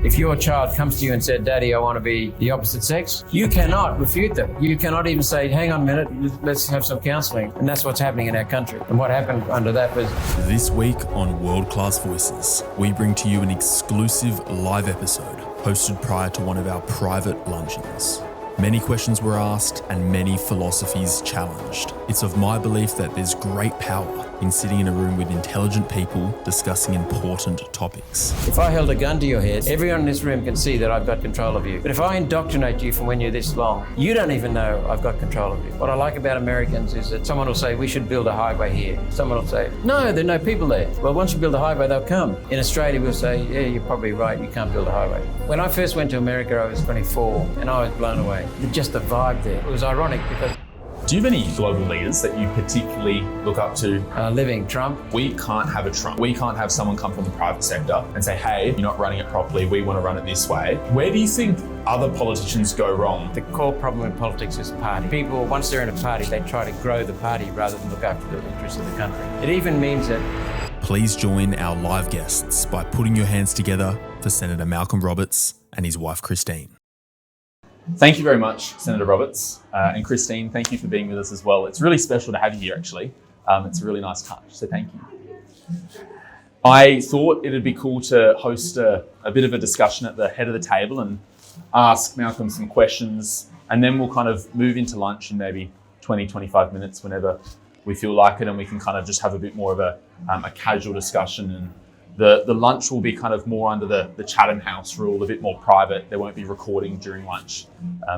If your child comes to you and said, Daddy, I want to be the opposite sex, you cannot refute them. You cannot even say, hang on a minute, let's have some counselling. And that's what's happening in our country. And what happened under that was... This week on World Class Voices, we bring to you an exclusive live episode hosted prior to one of our private luncheons. Many questions were asked and many philosophies challenged. It's of my belief that there's great power in sitting in a room with intelligent people discussing important topics. If I held a gun to your head, everyone in this room can see that I've got control of you. But if I indoctrinate you from when you're this long, you don't even know I've got control of you. What I like about Americans is that someone will say, we should build a highway here. Someone will say, no, there are no people there. Well, once you build a highway, they'll come. In Australia, we'll say, yeah, you're probably right, you can't build a highway. When I first went to America, I was 24, and I was blown away. Just the vibe there. It was ironic because... Do you have any global leaders that you particularly look up to? Living Trump. We can't have a Trump. We can't have someone come from the private sector and say, hey, you're not running it properly, we want to run it this way. Where do you think other politicians go wrong? The core problem in politics is party. People, once they're in a party, they try to grow the party rather than look after the interests of the country. It even means that... Please join our live guests by putting your hands together for Senator Malcolm Roberts and his wife, Christine. Thank you very much, Senator Roberts. And Christine, thank you for being with us as well. It's really special to have you here, actually. It's a really nice touch, so thank you. I thought it'd be cool to host a bit of a discussion at the head of the table and ask Malcolm some questions, and then we'll kind of move into lunch in maybe 20, 25 minutes whenever we feel like it, and we can kind of just have a bit more of a casual discussion. And the lunch will be kind of more under the Chatham House rule, a bit more private. There won't be recording during lunch.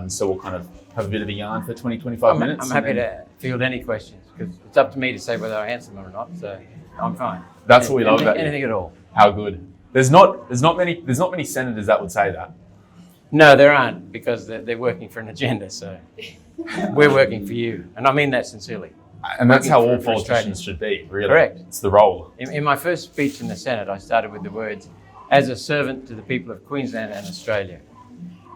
So we'll kind of have a bit of a yarn for 20, 25 minutes. I'm happy to field any questions because it's up to me to say whether I answer them or not. So I'm fine. That's what we love about you. Anything at all. How good. There's not many senators that would say that. No, there aren't, because they're working for an agenda. So we're working for you. And I mean that sincerely. And that's how all politicians should be, really. Correct. It's the role. In my first speech in the Senate, I started with the words, as a servant to the people of Queensland and Australia.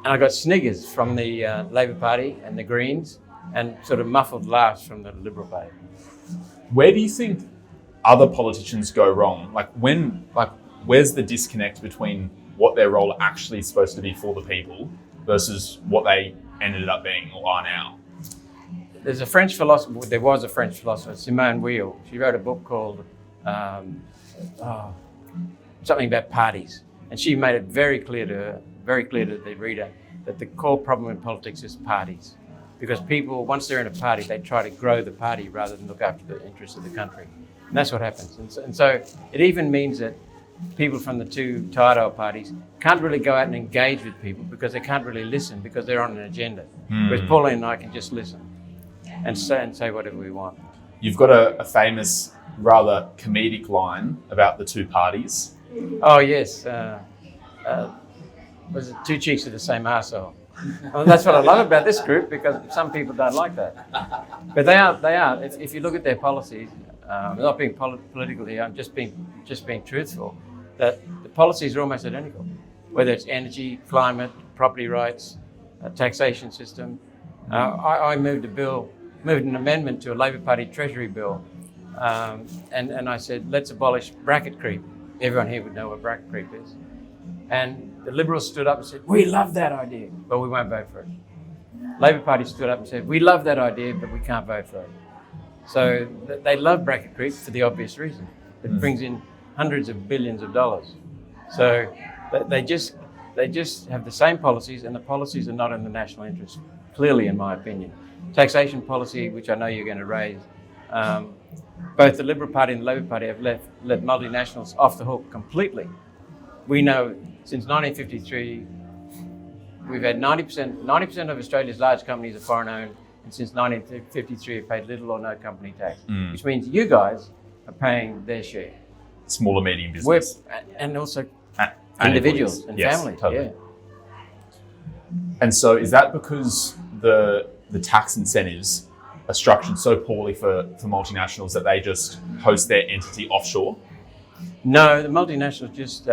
And I got sniggers from the Labor Party and the Greens and sort of muffled laughs from the Liberal Party. Where do you think other politicians go wrong? Where's the disconnect between what their role actually is supposed to be for the people versus what they ended up being or are now? There was a French philosopher, Simone Weil. She wrote a book called something about parties. And she made it very clear to the reader, that the core problem in politics is parties. Because people, once they're in a party, they try to grow the party rather than look after the interests of the country. And that's what happens. And so it even means that people from the two tired old parties can't really go out and engage with people because they can't really listen because they're on an agenda. Whereas Pauline and I can just listen and say whatever we want. You've got a famous, rather comedic line about the two parties. Oh, yes. Was it two cheeks of the same arsehole? Well, that's what I love about this group, because some people don't like that. But they are. If you look at their policies, I'm not being political here, I'm just being truthful, that the policies are almost identical. Whether it's energy, climate, property rights, taxation system. I moved an amendment to a Labor Party Treasury bill, and I said, let's abolish bracket creep. Everyone here would know what bracket creep is. And the Liberals stood up and said, we love that idea, but we won't vote for it. Labor Party stood up and said, we love that idea, but we can't vote for it. So they love bracket creep for the obvious reason. It brings in hundreds of billions of dollars. So they just have the same policies, and the policies are not in the national interest, clearly, in my opinion. Taxation policy, which I know you're going to raise, both the Liberal Party and the Labor Party have let multinationals off the hook completely. We know since 1953, we've had 90% of Australia's large companies are foreign owned, and since 1953 have paid little or no company tax, which means you guys are paying their share. Small and medium business. And also individuals and families. Totally. Yeah. And so is that because the tax incentives are structured so poorly for multinationals that they just host their entity offshore? No, the multinationals just,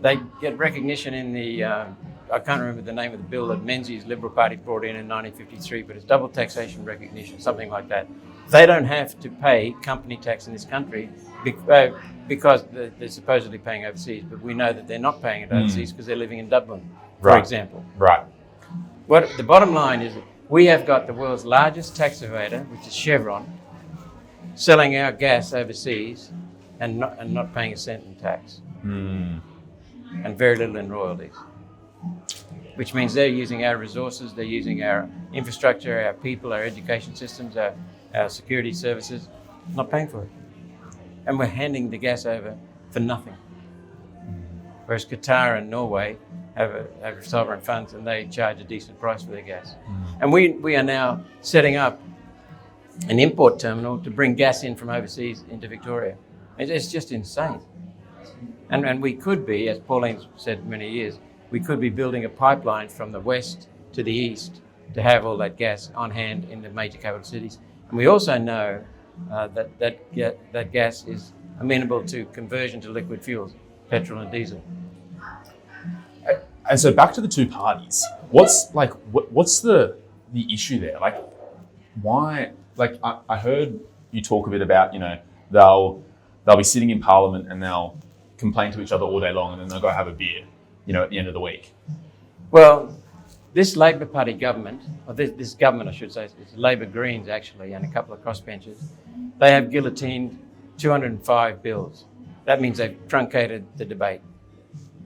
they get recognition in the, I can't remember the name of the bill that Menzies Liberal Party brought in 1953, but it's double taxation recognition, something like that. They don't have to pay company tax in this country because they're supposedly paying overseas, but we know that they're not paying it overseas because they're living in Dublin, for Right. example. Right. What the bottom line is, we have got the world's largest tax evader, which is Chevron, selling our gas overseas and not paying a cent in tax, and very little in royalties. Which means they're using our resources, they're using our infrastructure, our people, our education systems, our security services, not paying for it. And we're handing the gas over for nothing. Whereas Qatar and Norway have sovereign funds and they charge a decent price for their gas. And we are now setting up an import terminal to bring gas in from overseas into Victoria. It's just insane. And we could be, as Pauline said many years, we could be building a pipeline from the west to the east to have all that gas on hand in the major capital cities. And we also know that gas is amenable to conversion to liquid fuels, petrol and diesel. And so back to the two parties. What's the issue there? Like, why? Like, I heard you talk a bit about, they'll be sitting in Parliament and they'll complain to each other all day long, and then they'll go have a beer, at the end of the week. Well, this Labor Party government, or this government I should say, it's Labor Greens actually, and a couple of crossbenchers, they have guillotined 205 bills. That means they've truncated the debate.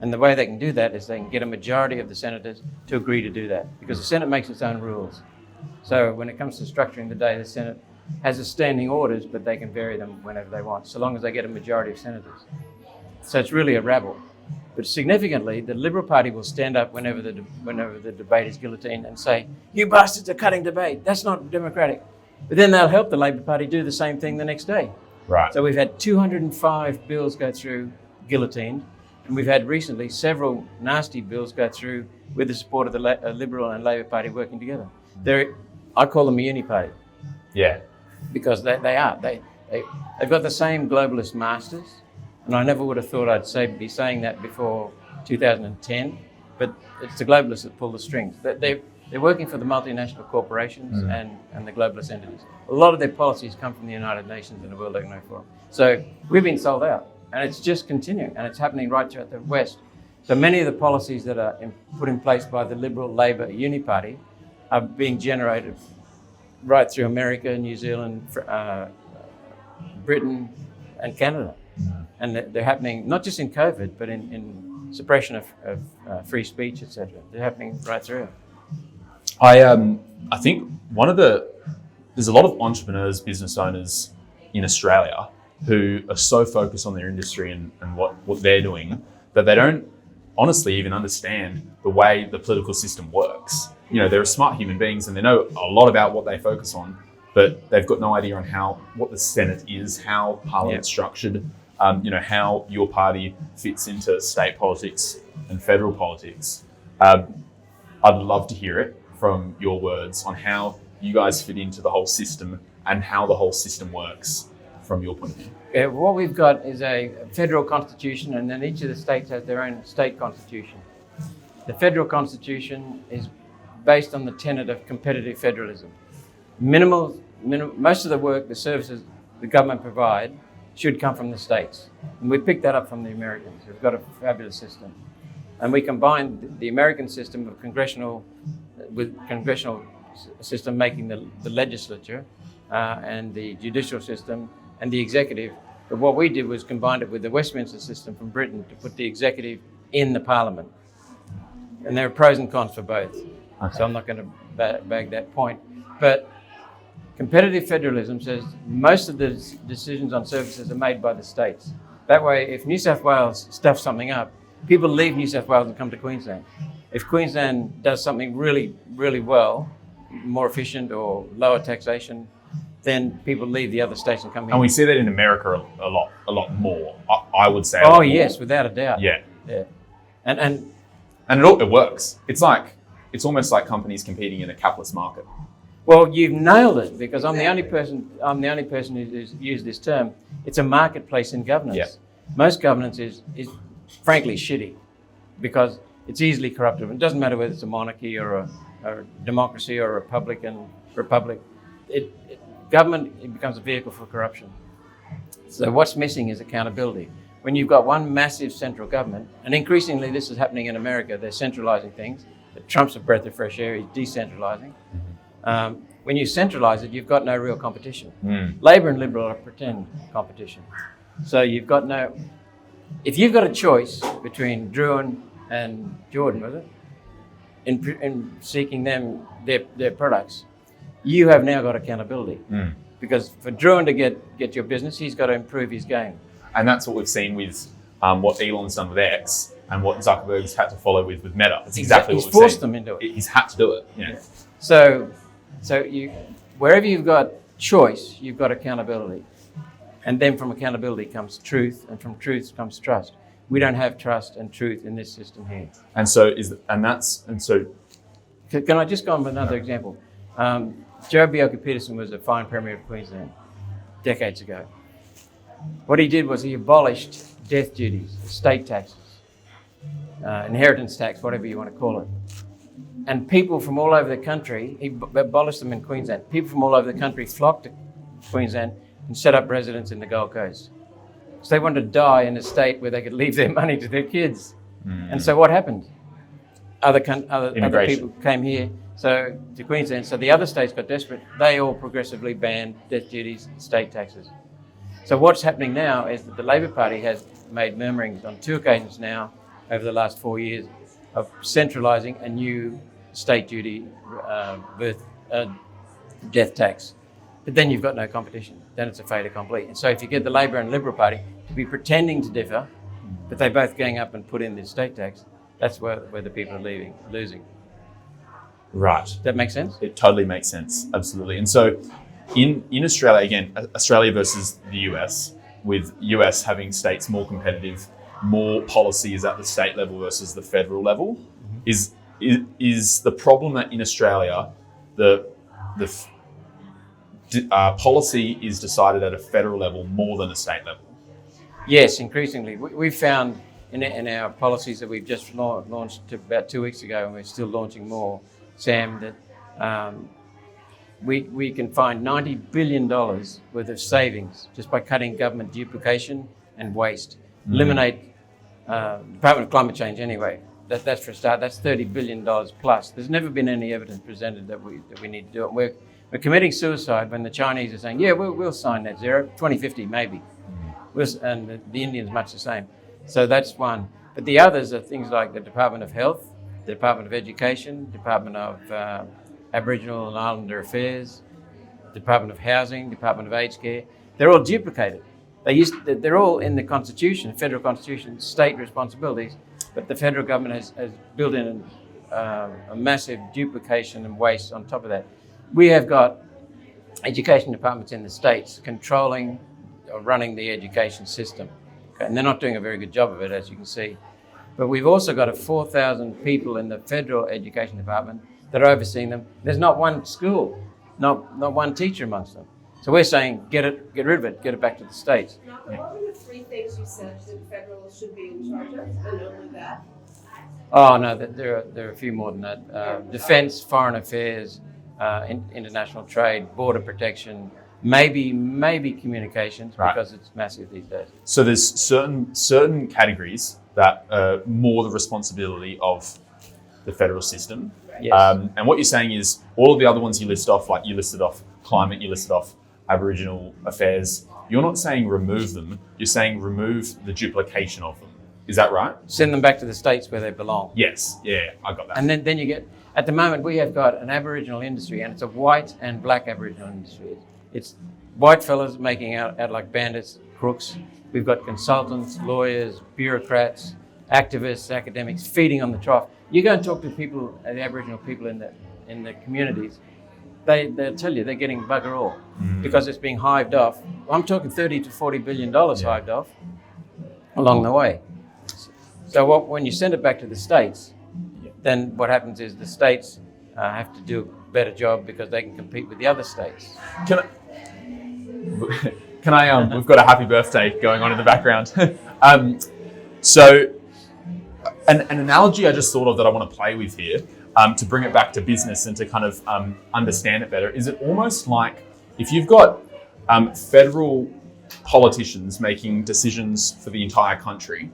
And the way they can do that is they can get a majority of the senators to agree to do that, because the Senate makes its own rules. So when it comes to structuring the day, the Senate has its standing orders, but they can vary them whenever they want, so long as they get a majority of senators. So it's really a rabble. But significantly, the Liberal Party will stand up whenever the debate is guillotined and say, "You bastards are cutting debate. That's not democratic." But then they'll help the Labor Party do the same thing the next day. Right. So we've had 205 bills go through guillotined, and we've had recently several nasty bills go through with the support of the Liberal and Labor Party working together. I call them a uni party. Yeah. Because they are. They've got the same globalist masters. And I never would have thought I'd be saying that before 2010, but it's the globalists that pull the strings. They're working for the multinational corporations and the globalist entities. A lot of their policies come from the United Nations and the World Economic Forum. So we've been sold out, and it's just continuing, and it's happening right throughout the West. So many of the policies that are put in place by the Liberal Labor Uni Party are being generated right through America, New Zealand, Britain, and Canada. And they're happening not just in COVID, but in suppression of free speech, etc. They're happening right through. I think there's a lot of entrepreneurs, business owners in Australia who are so focused on their industry and what they're doing that they don't honestly even understand the way the political system works. They're smart human beings and they know a lot about what they focus on, but they've got no idea on what the Senate is, how Parliament's structured, how your party fits into state politics and federal politics. I'd love to hear it from your words on how you guys fit into the whole system and how the whole system works from your point of view. What we've got is a federal constitution, and then each of the states has their own state constitution. The federal constitution is based on the tenet of competitive federalism. Most of the work, the services the government provide should come from the states. And we picked that up from the Americans. We've got a fabulous system. And we combined the American system of congressional system making the legislature and the judicial system and the executive. But what we did was combine it with the Westminster system from Britain to put the executive in the parliament. And there are pros and cons for both. Okay. So I'm not going to bag that point. But competitive federalism says most of the decisions on services are made by the states. That way, if New South Wales stuffs something up, people leave New South Wales and come to Queensland. If Queensland does something really, really well, more efficient or lower taxation, then people leave the other states and come here. And we see that in America a lot more, I would say. Oh, yes, without a doubt. Yeah. And it works. It's almost like companies competing in a capitalist market. Well, you've nailed it, because I'm the only person who's used this term. It's a marketplace in governance. Yeah. Most governance is frankly shitty because it's easily corruptible. It doesn't matter whether it's a monarchy or a democracy or a republic. Government, it becomes a vehicle for corruption. So what's missing is accountability. When you've got one massive central government, and increasingly this is happening in America, they're centralizing things. Trump's a breath of fresh air, he's decentralizing. When you centralize it, you've got no real competition. Labor and Liberal are pretend competition. So you've got no, if you've got a choice between Druin and Jordan, was it? In seeking them, their products, you have now got accountability. Because for Druin to get your business, he's got to improve his game. And that's what we've seen with what Elon's done with X and what Zuckerberg's had to follow with Meta. It's exactly what we've seen. He's forced them into it. He's had to do it. Yeah. So you, wherever you've got choice, you've got accountability. And then from accountability comes truth, and from truth comes trust. We don't have trust and truth in this system here. And so Can I just go on with another example? Joe Bureaucracy was a fine Premier of Queensland decades ago. What he did was he abolished death duties, estate taxes, inheritance tax, whatever you want to call it. And people from all over the country, he abolished them in Queensland. People from all over the country flocked to Queensland and set up residence in the Gold Coast. So they wanted to die in a state where they could leave their money to their kids. And so what happened? Other people came here to Queensland. So the other states got desperate. They all progressively banned death duties, estate taxes. So what's happening now is that the Labor Party has made murmurings on 2 occasions now over the last 4 years of centralising a new estate duty death tax. But then you've got no competition. Then it's a fait accompli. And so if you get the Labor and Liberal Party to be pretending to differ, but they both gang up and put in the estate tax, that's where the people are losing. Right. Does that make sense? It totally makes sense. Absolutely. And so in Australia, again, Australia versus the US, with US having states more competitive, more policy is at the state level versus the federal level, is the problem that in Australia, the policy is decided at a federal level more than a state level? Yes, increasingly. We've found in our policies that we've just launched about 2 weeks ago, and we're still launching more, Sam, that we can find $90 billion worth of savings just by cutting government duplication and waste. Eliminate Department of Climate Change anyway. That's for a start. That's $30 billion plus. There's never been any evidence presented that we need to do it. We're committing suicide when the Chinese are saying, yeah, we'll sign net zero, 2050 maybe. And the Indians much the same. So that's one. But the others are things like the Department of Health, the Department of Education, Department of Aboriginal and Islander Affairs, Department of Housing, Department of Aged Care. They're all duplicated. They're all in the Constitution, federal Constitution, state responsibilities, but the federal government has built in a massive duplication and waste on top of that. We have got education departments in the states controlling or running the education system. Okay? And they're not doing a very good job of it, as you can see. But we've also got 4,000 people in the federal education department that are overseeing them. There's not one school, not one teacher amongst them. So we're saying, get rid of it, get it back to the states. Now, what were the 3 things you said that federal should be in charge of, and only that? Oh no, there are a few more than that. Defence, foreign affairs, international trade, border protection, maybe communications, right, because it's massive these days. So there's certain categories that are more the responsibility of the federal system. Yes. And what you're saying is all of the other ones you list off, like you listed off climate, you listed off Aboriginal affairs, you're not saying remove them, you're saying remove the duplication of them. Is that right? Send them back to the states where they belong. Yes, yeah, I got that. And then you get, at the moment we have got an Aboriginal industry, and it's a white and black Aboriginal industry. It's white fellas making out like bandits, crooks. We've got consultants, lawyers, bureaucrats, activists, academics feeding on the trough. You go and talk to people, the Aboriginal people in the communities, they'll tell you they're getting bugger all because it's being hived off. I'm talking $30 to $40 billion hived off along the way. So when you send it back to the states, then what happens is the states have to do a better job because they can compete with the other states. Can I we've got a happy birthday going on in the background. So an analogy I just thought of that I want to play with here, to bring it back to business and to kind of understand it better, is it almost like if you've got federal politicians making decisions for the entire country,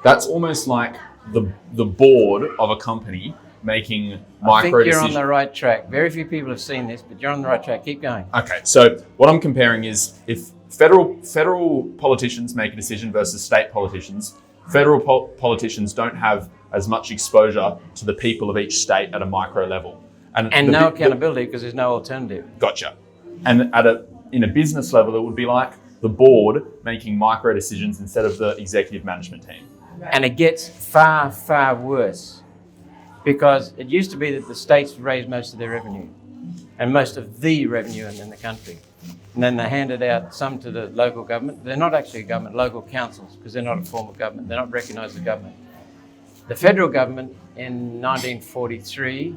that's almost like the board of a company making I think micro you're on decisions. the right track. Very few people have seen this, but you're on the right track. Keep going. Okay, so what I'm comparing is if federal politicians make a decision versus state politicians, federal politicians don't have as much exposure to the people of each state at a micro level. And no accountability because there's no alternative. Gotcha. And in a business level, it would be like the board making micro decisions instead of the executive management team. And it gets far, far worse because it used to be that the states raised most of their revenue and most of the revenue in the country. And then they handed out some to the local government. They're not actually a government, local councils, because they're not a form of government. They're not recognised as government. The federal government in 1943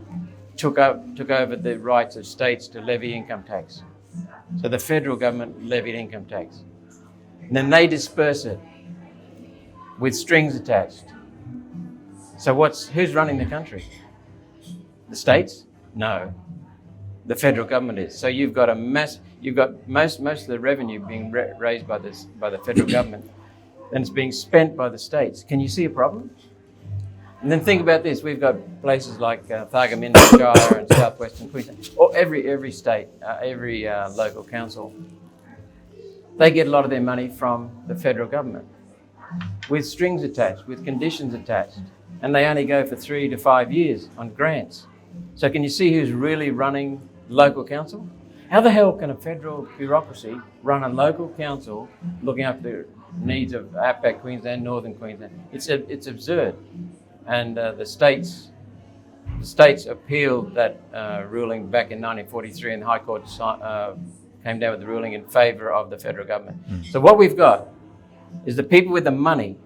took over the rights of states to levy income tax. So the federal government levied income tax. And then they disperse it with strings attached. So who's running the country? The states? No. The federal government is. So you've got most of the revenue being raised by the federal government, and it's being spent by the states. Can you see a problem? And then think about this: we've got places like Thargomindah Shire and southwestern Queensland, or every state, every local council. They get a lot of their money from the federal government, with strings attached, with conditions attached, and they only go for 3 to 5 years on grants. So can you see who's really running local council? How the hell can a federal bureaucracy run a local council looking after the needs of outback Queensland, northern Queensland? It's absurd. And the states appealed that ruling back in 1943, and the High Court came down with the ruling in favour of the federal government. So what we've got is the people with the money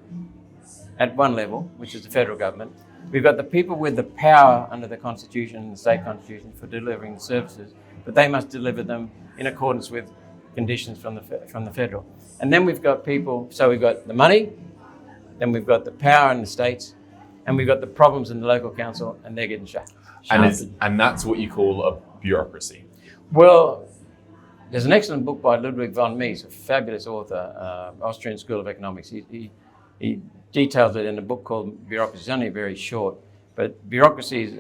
at one level, which is the federal government. We've got the people with the power under the Constitution and the state constitution for delivering the services, but they must deliver them in accordance with conditions from the federal. And then we've got people, so we've got the money, then we've got the power in the states, and we've got the problems in the local council, and they're getting shafted. And that's what you call a bureaucracy. Well, there's an excellent book by Ludwig von Mises, a fabulous author, Austrian School of Economics. He details it in a book called Bureaucracy. It's only very short, but bureaucracy is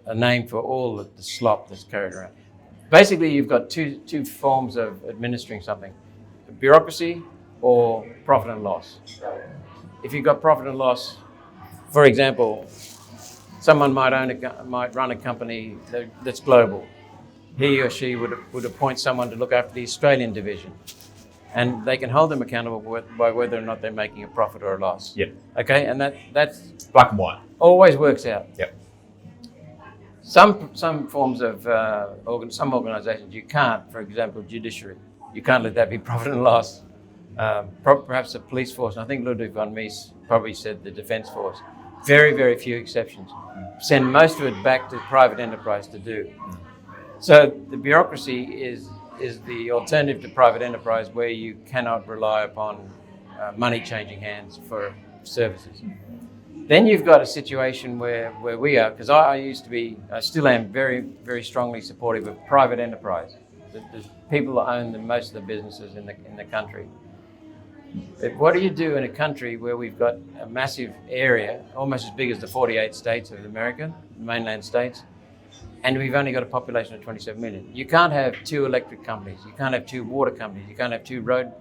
a name for all the slop that's carried around. Basically, you've got two forms of administering something: bureaucracy or profit and loss. If you've got profit and loss, for example, someone might run a company that's global. He or she would appoint someone to look after the Australian division, and they can hold them accountable by whether or not they're making a profit or a loss. Yep. Okay, and that's Black and white. always works out. Yep. Some forms of some organisations you can't. For example, judiciary, you can't let that be profit and loss. Perhaps the police force. And I think Ludwig von Mises probably said the defence force. Very, very few exceptions. Send most of it back to private enterprise to do. So the bureaucracy is the alternative to private enterprise, where you cannot rely upon money changing hands for services. Then you've got a situation where we are, because I still am very, very strongly supportive of private enterprise. There's people that own most of the businesses in the country. But what do you do in a country where we've got a massive area, almost as big as the 48 states of America, the mainland states, and we've only got a population of 27 million? You can't have 2 electric companies, you can't have 2 water companies, you can't have 2 road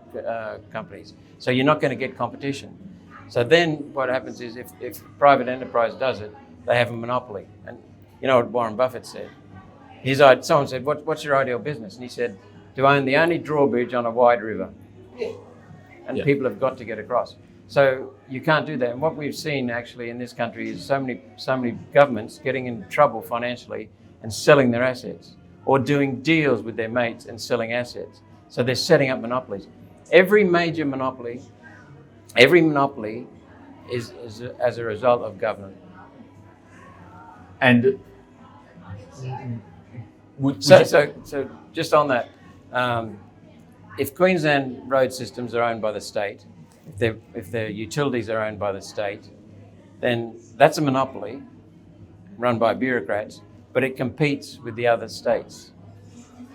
companies. So you're not going to get competition. So then what happens is if private enterprise does it, they have a monopoly. And you know what Warren Buffett said? Someone said, what's your ideal business? And he said, to own the only drawbridge on a wide river. And people have got to get across. So you can't do that. And what we've seen actually in this country is so many governments getting into trouble financially and selling their assets, or doing deals with their mates and selling assets. So they're setting up monopolies. Every major monopoly is as a result of government. And so just on that, if Queensland road systems are owned by the state, if their utilities are owned by the state, then that's a monopoly run by bureaucrats, but it competes with the other states.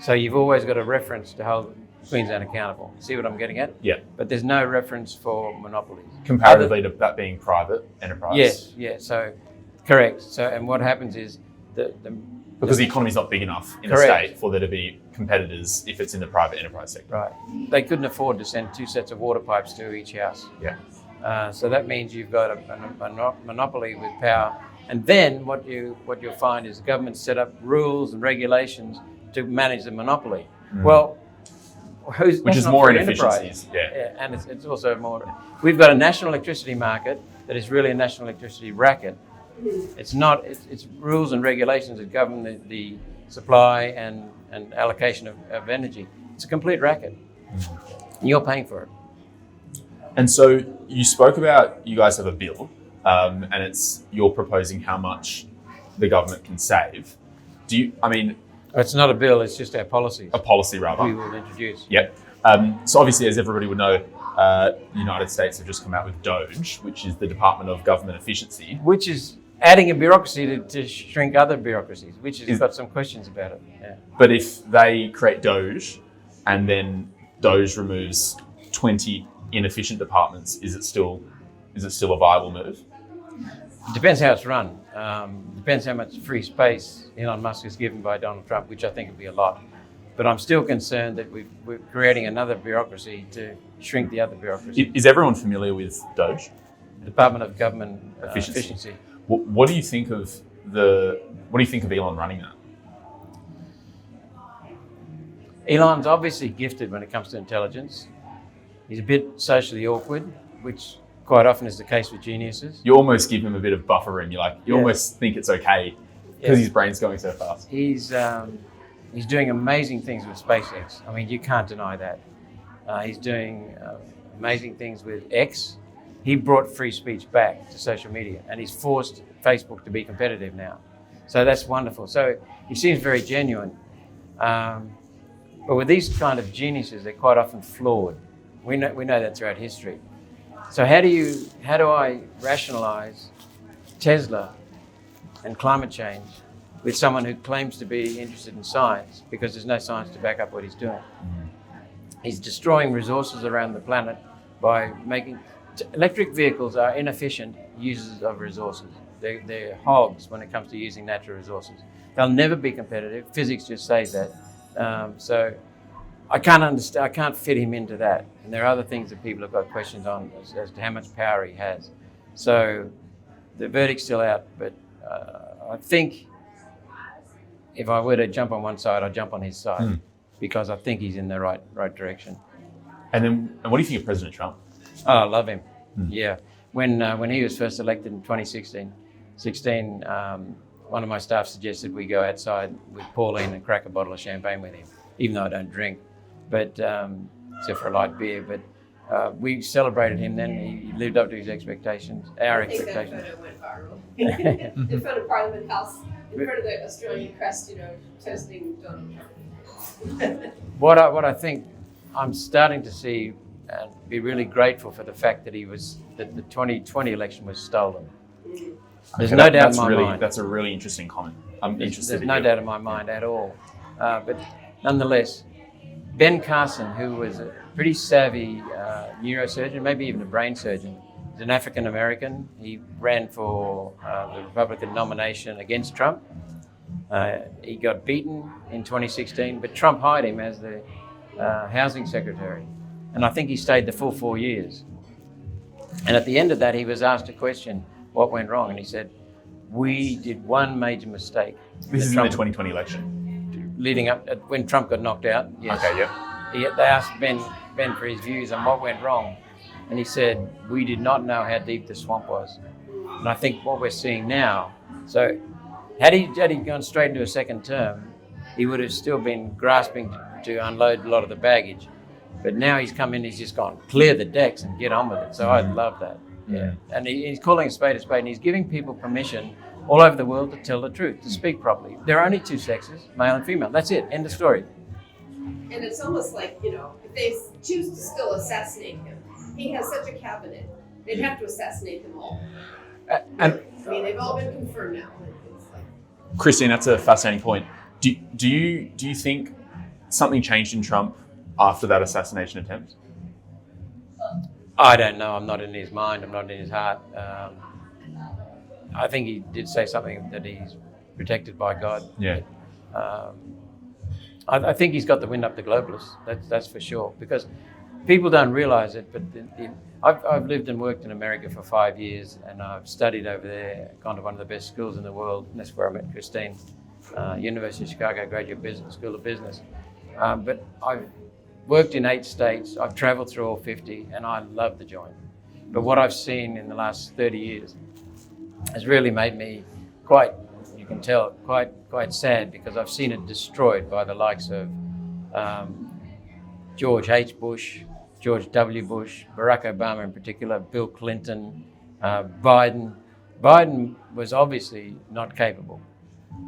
So you've always got a reference to how Queensland accountable. See what I'm getting at? Yeah. But there's no reference for monopolies. Comparatively to that being private enterprise. Yes, yeah. So, correct. So, and what happens is because the economy's not big enough in Correct. a state for there to be competitors if it's in the private enterprise sector. Right. They couldn't afford to send 2 sets of water pipes to each house. Yeah. So that means you've got a monopoly with power. And then what you'll find is the government set up rules and regulations to manage the monopoly. Well, which is more inefficiencies. Yeah, and it's also more. We've got a national electricity market that is really a national electricity racket. It's not. It's rules and regulations that govern the supply and allocation of energy. It's a complete racket. And you're paying for it. And so you spoke about you guys have a bill, and you're proposing how much the government can save. It's not a bill, it's just our policies. A policy, rather. We will introduce. Yep. So obviously, as everybody would know, the United States have just come out with DOGE, which is the Department of Government Efficiency. Which is adding a bureaucracy to shrink other bureaucracies, which has got some questions about it. Yeah. But if they create DOGE and then DOGE removes 20 inefficient departments, is it still a viable move? It depends how it's run. Depends how much free space Elon Musk is given by Donald Trump, which I think will be a lot. But I'm still concerned that we're creating another bureaucracy to shrink the other bureaucracy. Is everyone familiar with DOGE? Department of Government Efficiency. What do you think of Elon running that? Elon's obviously gifted when it comes to intelligence. He's a bit socially awkward, which quite often is the case with geniuses. You almost give him a bit of buffer room. You almost think it's okay because his brain's going so fast. He's doing amazing things with SpaceX. I mean, you can't deny that. He's doing amazing things with X. He brought free speech back to social media, and he's forced Facebook to be competitive now. So that's wonderful. So he seems very genuine. But with these kind of geniuses, they're quite often flawed. We know that throughout history. So how do I rationalize Tesla and climate change with someone who claims to be interested in science because there's no science to back up what he's doing? He's destroying resources around the planet by making... Electric vehicles are inefficient users of resources. They're hogs when it comes to using natural resources. They'll never be competitive. Physics just says that. So I can't understand. I can't fit him into that. And there are other things that people have got questions on as to how much power he has. So the verdict's still out, but I think if I were to jump on one side, I'd jump on his side because I think he's in the right direction. And what do you think of President Trump? Oh, I love him. Yeah. When he was first elected in 2016, one of my staff suggested we go outside with Pauline and crack a bottle of champagne with him, even though I don't drink, but except for a light beer. But we celebrated him then. He lived up to his expectations, our expectations. I think that photo went viral. In front of Parliament House, in front of the Australian crest, toasting Donald Trump. What I think I'm starting to see and be really grateful for the fact that the 2020 election was stolen. There's no doubt in my mind. That's a really interesting comment. I'm interested. There's no doubt in my mind at all. But nonetheless, Ben Carson, who was a pretty savvy neurosurgeon, maybe even a brain surgeon, is an African American. He ran for the Republican nomination against Trump. He got beaten in 2016, but Trump hired him as the housing secretary. And I think he stayed the full 4 years. And at the end of that, he was asked a question, what went wrong? And he said, we did one major mistake. This is in the 2020 election? Leading up, when Trump got knocked out, yes. Okay, yeah. They asked Ben for his views on what went wrong. And he said, we did not know how deep the swamp was. And I think what we're seeing now, so had he gone straight into a second term, he would have still been grasping to unload a lot of the baggage. But now he's come in, he's just gone, clear the decks and get on with it. So I love that. Yeah. And he's calling a spade, and he's giving people permission all over the world to tell the truth, to speak properly. There are only two sexes, male and female. That's it. End of story. And it's almost like, if they choose to still assassinate him, he has such a cabinet, they'd have to assassinate them all. They've all been confirmed now. Christine, that's a fascinating point. Do you think something changed in Trump after that assassination attempt? I don't know. I'm not in his mind. I'm not in his heart. I think he did say something that he's protected by God. Yeah. I think he's got the wind up the globalists. That's for sure. Because people don't realise it, but I've lived and worked in America for 5 years, and I've studied over there. Gone to one of the best schools in the world, and that's where I met Christine, University of Chicago Graduate School of Business. But I've worked in 8 states. I've travelled through all 50, and I love the joint. But what I've seen in the last 30 years has really made me quite, you can tell, quite sad, because I've seen it destroyed by the likes of George H. Bush, George W. Bush, Barack Obama in particular, Bill Clinton, Biden. Biden was obviously not capable,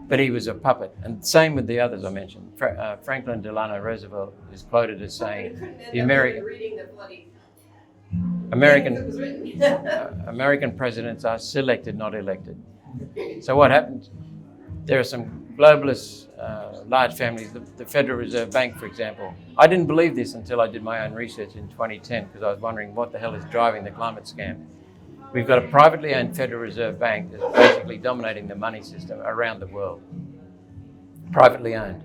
but he was a puppet. And same with the others I mentioned. Franklin Delano Roosevelt is quoted as saying, the American presidents are selected, not elected. So what happens? There are some globalist large families, the Federal Reserve Bank, for example. I didn't believe this until I did my own research in 2010, because I was wondering what the hell is driving the climate scam. We've got a privately owned Federal Reserve Bank that's basically dominating the money system around the world. Privately owned.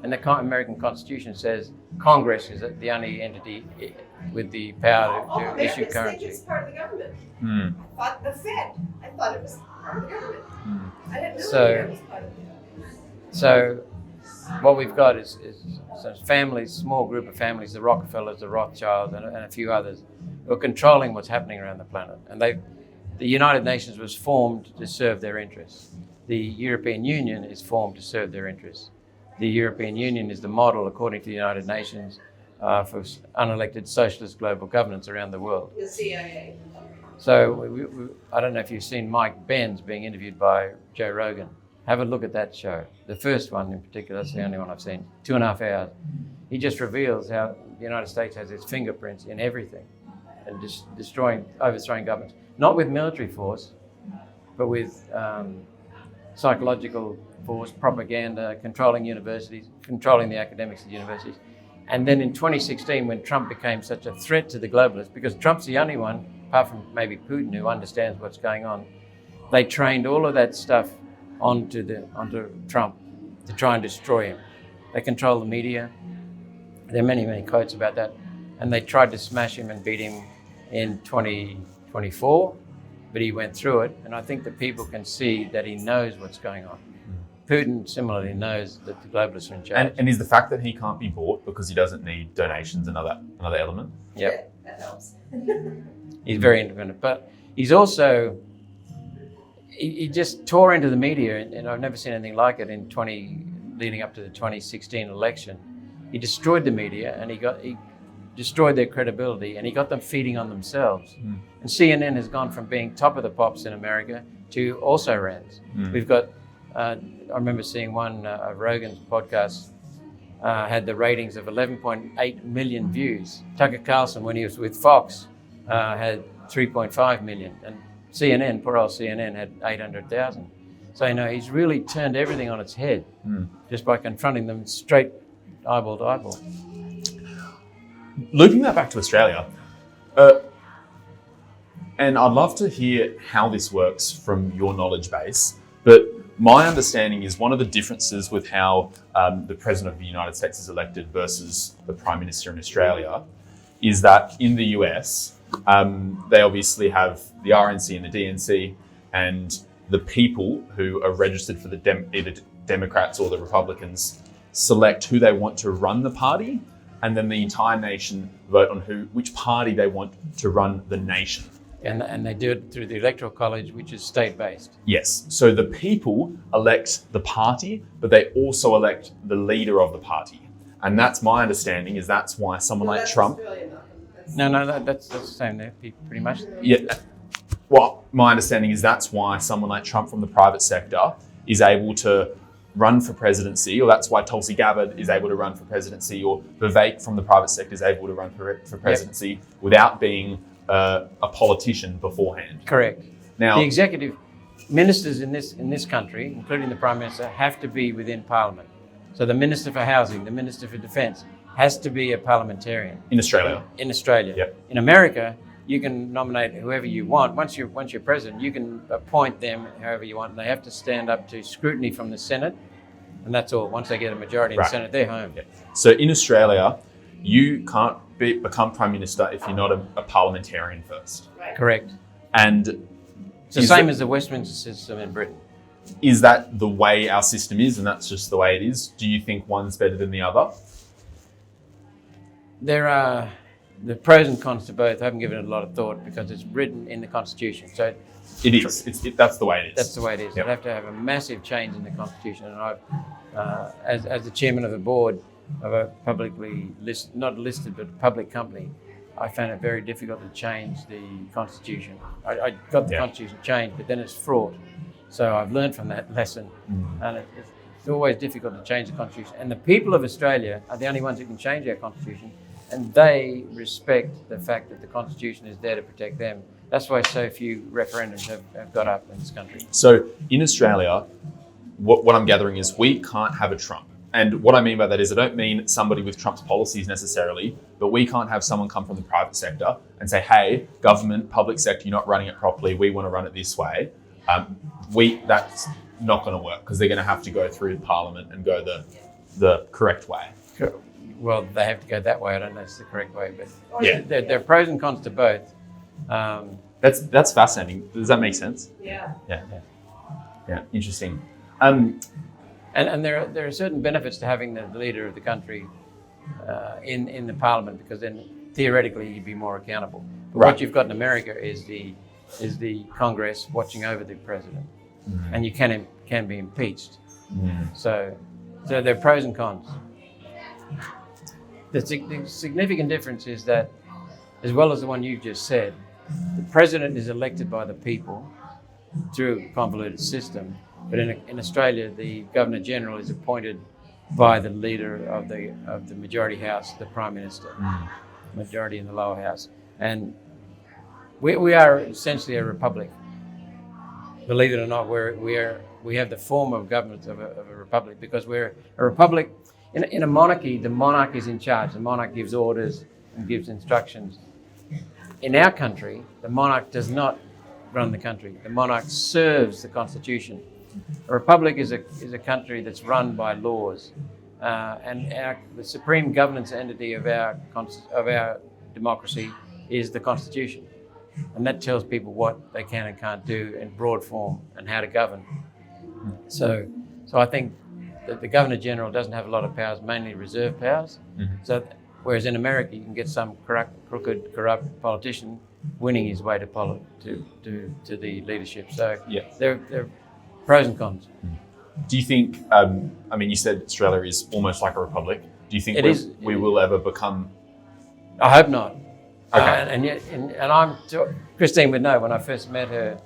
And the American Constitution says Congress is the only entity with the power to issue currency. It's part of the government. I thought the Fed. I thought it was part of the government. I had no idea it was part of the government. So what we've got is some families, small group of families, the Rockefellers, the Rothschilds, and a few others, who are controlling what's happening around the planet. And the United Nations was formed to serve their interests. The European Union is formed to serve their interests. The European Union is the model, according to the United Nations, for unelected socialist global governance around the world. The CIA. So I don't know if you've seen Mike Benz being interviewed by Joe Rogan. Have a look at that show. The first one in particular, that's the only one I've seen, 2.5 hours. He just reveals how the United States has its fingerprints in everything and overthrowing governments. Not with military force, but with psychological force, propaganda, controlling universities, controlling the academics of the universities. And then in 2016, when Trump became such a threat to the globalists, because Trump's the only one, apart from maybe Putin, who understands what's going on, they trained all of that stuff onto Trump to try and destroy him. They control the media. There are many, many quotes about that. And they tried to smash him and beat him in 2024, but he went through it. And I think the people can see that he knows what's going on. Putin similarly knows that the globalists are in charge. And is the fact that he can't be bought because he doesn't need donations another element? Yep. Yeah, that helps. He's very independent, but he's also, he just tore into the media, and I've never seen anything like it leading up to the 2016 election. He destroyed the media, and he destroyed their credibility, and he got them feeding on themselves. And CNN has gone from being top of the pops in America to also rans. We've got, I remember seeing one of Rogan's podcasts had the ratings of 11.8 million views. Tucker Carlson, when he was with Fox, had 3.5 million, and CNN, poor old CNN, had 800,000. So, he's really turned everything on its head just by confronting them straight eyeball to eyeball. Looping that back to Australia, and I'd love to hear how this works from your knowledge base, but my understanding is one of the differences with how the President of the United States is elected versus the Prime Minister in Australia is that in the US, they obviously have the RNC and the DNC, and the people who are registered for the either Democrats or the Republicans select who they want to run the party, and then the entire nation vote on which party they want to run the nation. And they do it through the Electoral College, which is state-based. Yes. So the people elect the party, but they also elect the leader of the party. And that's my understanding, is that's why someone like Trump... That's the same there, pretty much. Yeah. Well, my understanding is that's why someone like Trump from the private sector is able to run for presidency, or that's why Tulsi Gabbard is able to run for presidency, or Vivek from the private sector is able to run for presidency without being a politician beforehand. Correct. Now, the executive ministers in this country, including the Prime Minister, have to be within Parliament. So the Minister for Housing, the Minister for Defence, has to be a parliamentarian. In Australia. In Australia. Yep. In America, you can nominate whoever you want. Once you're president, you can appoint them however you want. And they have to stand up to scrutiny from the Senate, and that's all. Once they get a majority in the Senate, they're home. Yeah. So in Australia, you can't become Prime Minister if you're not a parliamentarian first. Right. Correct. And It's the same as the Westminster system in Britain. is that the way our system is, and that's just the way it is? Do you think one's better than the other? There are the pros and cons to both. I haven't given it a lot of thought because it's written in the Constitution. So It is. That's the way it is. that's the way it is. Yep. You'd have to have a massive change in the Constitution. And I've, as the chairman of the board of a publicly listed, not listed, but public company, I found it very difficult to change the Constitution. I got the Constitution changed, but then it's fraught. So I've learned from that lesson. And it's always difficult to change the Constitution. And the people of Australia are the only ones who can change our Constitution. And they respect the fact that the Constitution is there to protect them. That's why so few referendums have got up in this country. So in Australia, what I'm gathering is we can't have a Trump. And what I mean by that is I don't mean somebody with Trump's policies necessarily, but we can't have someone come from the private sector and say, hey, government, public sector, you're not running it properly. We want to run it this way. That's not going to work because they're going to have to go through Parliament and go the correct way. Well, they have to go that way. I don't know if it's the correct way, but Yeah. there are pros and cons to both. That's fascinating. Does that make sense? Yeah. Yeah. Interesting. And there are certain benefits to having the leader of the country in the Parliament, because then theoretically you'd be more accountable. But what you've got in America is the Congress watching over the president, and you can be impeached. So there are pros and cons. The significant difference is that, as well as the one you just said, the president is elected by the people through a convoluted system. But in Australia, the Governor General is appointed by the leader of the majority house, the Prime Minister, majority in the lower house. And we are essentially a republic. Believe it or not, we have the form of government of a republic, because we're a republic. In a monarchy, the monarch is in charge. The monarch gives orders and gives instructions. In our country, the monarch does not run the country. The monarch serves the Constitution. A republic is a country that's run by laws, and the supreme governance entity of our democracy is the Constitution, and that tells people what they can and can't do in broad form and how to govern. So I think that the Governor General doesn't have a lot of powers, mainly reserve powers. So whereas in America, you can get some crooked, corrupt politician winning his way to the leadership. So there are pros and cons. Do you think, you said Australia is almost like a republic. Do you think we will ever become? I hope not. Okay. And Christine would know, when I first met her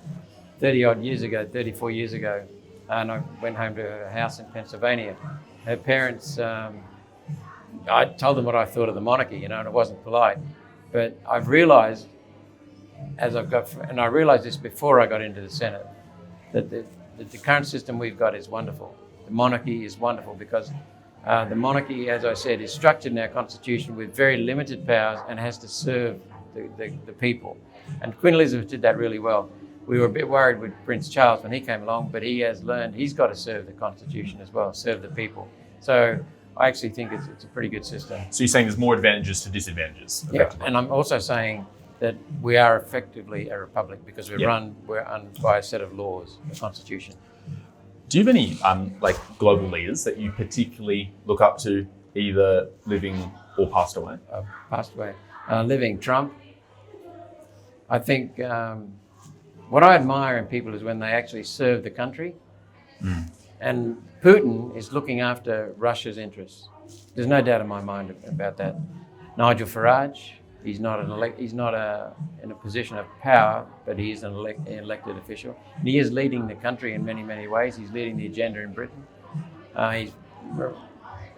34 years ago, and I went home to her house in Pennsylvania. Her parents, I told them what I thought of the monarchy, and it wasn't polite. But I've realised, and I realised this before I got into the Senate, that the current system we've got is wonderful. The monarchy is wonderful because the monarchy, as I said, is structured in our Constitution with very limited powers and has to serve the people. And Queen Elizabeth did that really well. We were a bit worried with Prince Charles when he came along, but he has learned he's got to serve the Constitution as well, serve the people. So I actually think it's a pretty good system. So you're saying there's more advantages to disadvantages? Yeah, and I'm also saying that we are effectively a republic because we're run by a set of laws, the Constitution. Do you have any global leaders that you particularly look up to, either living or passed away? Passed away. Living, Trump. I think what I admire in people is when they actually serve the country. And Putin is looking after Russia's interests. There's no doubt in my mind about that. Nigel Farage, he's not in a position of power, but he is an elected official. And he is leading the country in many, many ways. He's leading the agenda in Britain. He's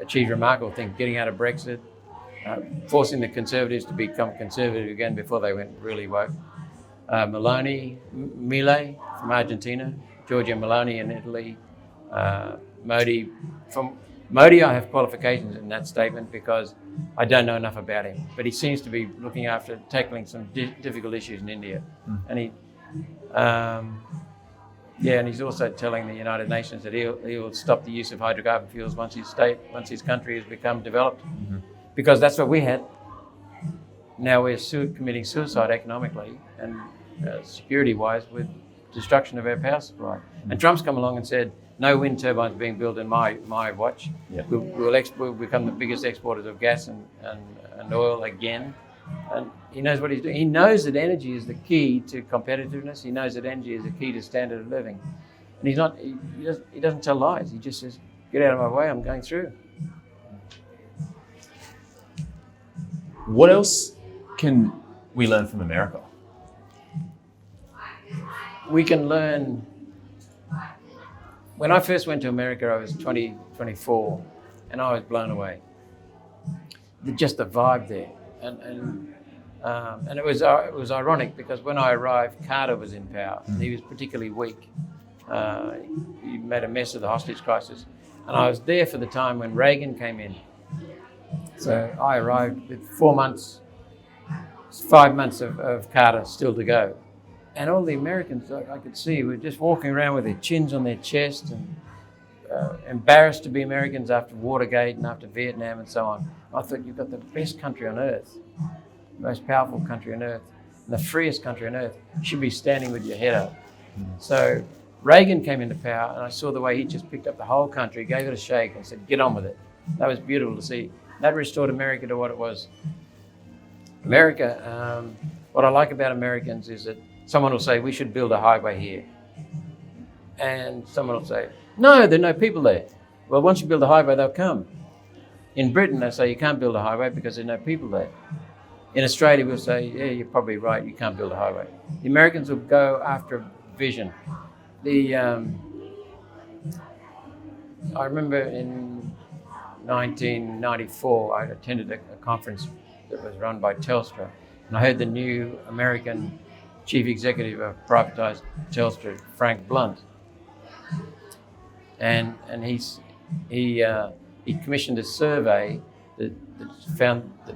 achieved remarkable things, getting out of Brexit, forcing the Conservatives to become conservative again before they went really woke. Milei from Argentina, Giorgia Meloni in Italy, Modi Modi, I have qualifications in that statement because I don't know enough about him. But he seems to be looking after tackling some difficult issues in India, and and he's also telling the United Nations that he'll stop the use of hydrocarbon fuels once his country has become developed, because that's what we had. Now we're committing suicide economically and security-wise with destruction of our power supply. And Trump's come along and said, no wind turbines being built in my watch. Yeah. We'll become the biggest exporters of gas and oil again. And he knows what he's doing. He knows that energy is the key to competitiveness. He knows that energy is the key to standard of living. And he doesn't tell lies. He just says, get out of my way, I'm going through. What else can we learn from America? We can learn. When I first went to America, I was 24, and I was blown away. Just the vibe there. And it was ironic because when I arrived, Carter was in power. And he was particularly weak. He made a mess of the hostage crisis. And I was there for the time when Reagan came in. So I arrived with 5 months of Carter still to go. And all the Americans I could see were just walking around with their chins on their chest and embarrassed to be Americans after Watergate and after Vietnam and so on. I thought, you've got the best country on earth, the most powerful country on earth, and the freest country on earth. You should be standing with your head up. So Reagan came into power, and I saw the way he just picked up the whole country, gave it a shake and said, get on with it. That was beautiful to see. That restored America to what it was. America, what I like about Americans is that someone will say, we should build a highway here. And someone will say, no, there are no people there. Well, once you build a highway, they'll come. In Britain, they say you can't build a highway because there are no people there. In Australia, we'll say, yeah, you're probably right, you can't build a highway. The Americans will go after vision. I remember in 1994, I attended a conference that was run by Telstra, and I heard the new American chief executive of privatized Telstra, Frank Blunt, and he commissioned a survey that